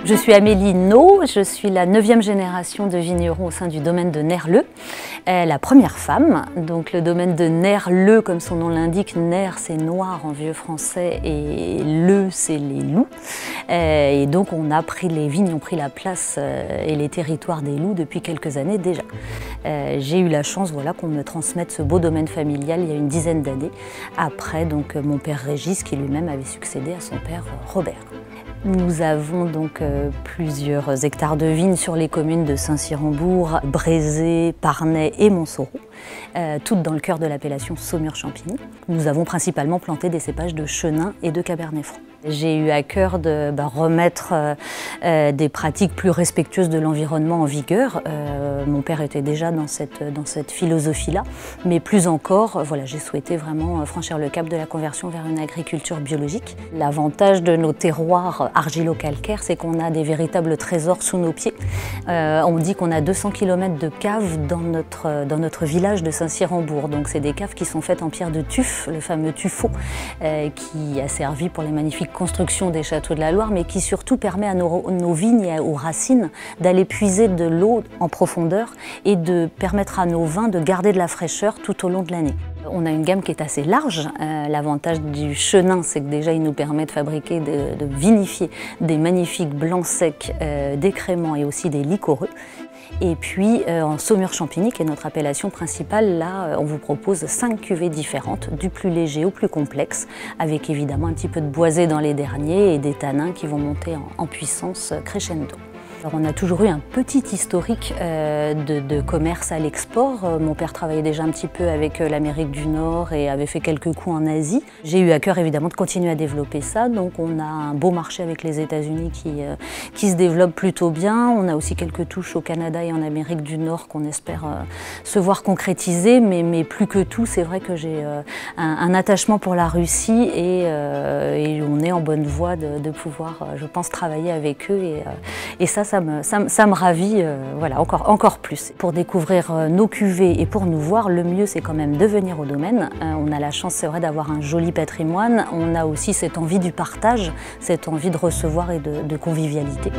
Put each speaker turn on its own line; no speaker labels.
Je suis Amélie No, je suis la 9e génération de vignerons au sein du domaine de Nerleux, la première femme. Donc le domaine de Nerleux, comme son nom l'indique, Ner c'est noir en vieux français et Leu c'est les loups. Et donc les vignes ont pris la place et les territoires des loups depuis quelques années déjà. J'ai eu la chance qu'on me transmette ce beau domaine familial il y a une dizaine d'années, après mon père Régis qui lui-même avait succédé à son père Robert. Nous avons donc plusieurs hectares de vignes sur les communes de Saint-Cyr-en-Bourg, Brézé, Parnay et Montsoreau, toutes dans le cœur de l'appellation Saumur-Champigny. Nous avons principalement planté des cépages de Chenin et de Cabernet Franc. J'ai eu à cœur de remettre des pratiques plus respectueuses de l'environnement en vigueur. Mon père était déjà dans cette philosophie-là, mais plus encore, j'ai souhaité vraiment franchir le cap de la conversion vers une agriculture biologique. L'avantage de nos terroirs argilo-calcaires, c'est qu'on a des véritables trésors sous nos pieds. On dit qu'on a 200 km de caves dans notre village de Saint-Cyr-en-Bourg. Donc c'est des caves qui sont faites en pierre de tuf, le fameux tuffeau, qui a servi pour les magnifiques construction des châteaux de la Loire, mais qui surtout permet à nos vignes et aux racines d'aller puiser de l'eau en profondeur et de permettre à nos vins de garder de la fraîcheur tout au long de l'année. On a une gamme qui est assez large. L'avantage du Chenin, c'est que déjà il nous permet de fabriquer, de vinifier des magnifiques blancs secs, des créments et aussi des liquoreux. Et puis en Saumur-Champigny, qui est notre appellation principale, là on vous propose 5 cuvées différentes, du plus léger au plus complexe, avec évidemment un petit peu de boisé dans les derniers et des tanins qui vont monter en puissance crescendo. Alors on a toujours eu un petit historique de commerce à l'export. Mon père travaillait déjà un petit peu avec l'Amérique du Nord et avait fait quelques coups en Asie. J'ai eu à cœur évidemment de continuer à développer ça. Donc on a un beau marché avec les États-Unis qui se développe plutôt bien. On a aussi quelques touches au Canada et en Amérique du Nord qu'on espère se voir concrétiser. Mais plus que tout, c'est vrai que j'ai un attachement pour la Russie et on est en bonne voie de pouvoir, je pense, travailler avec eux. Et ça me ravit encore plus. Pour découvrir nos cuvées et pour nous voir, le mieux c'est quand même de venir au domaine. On a la chance, c'est vrai, d'avoir un joli patrimoine. On a aussi cette envie du partage, cette envie de recevoir et de convivialité.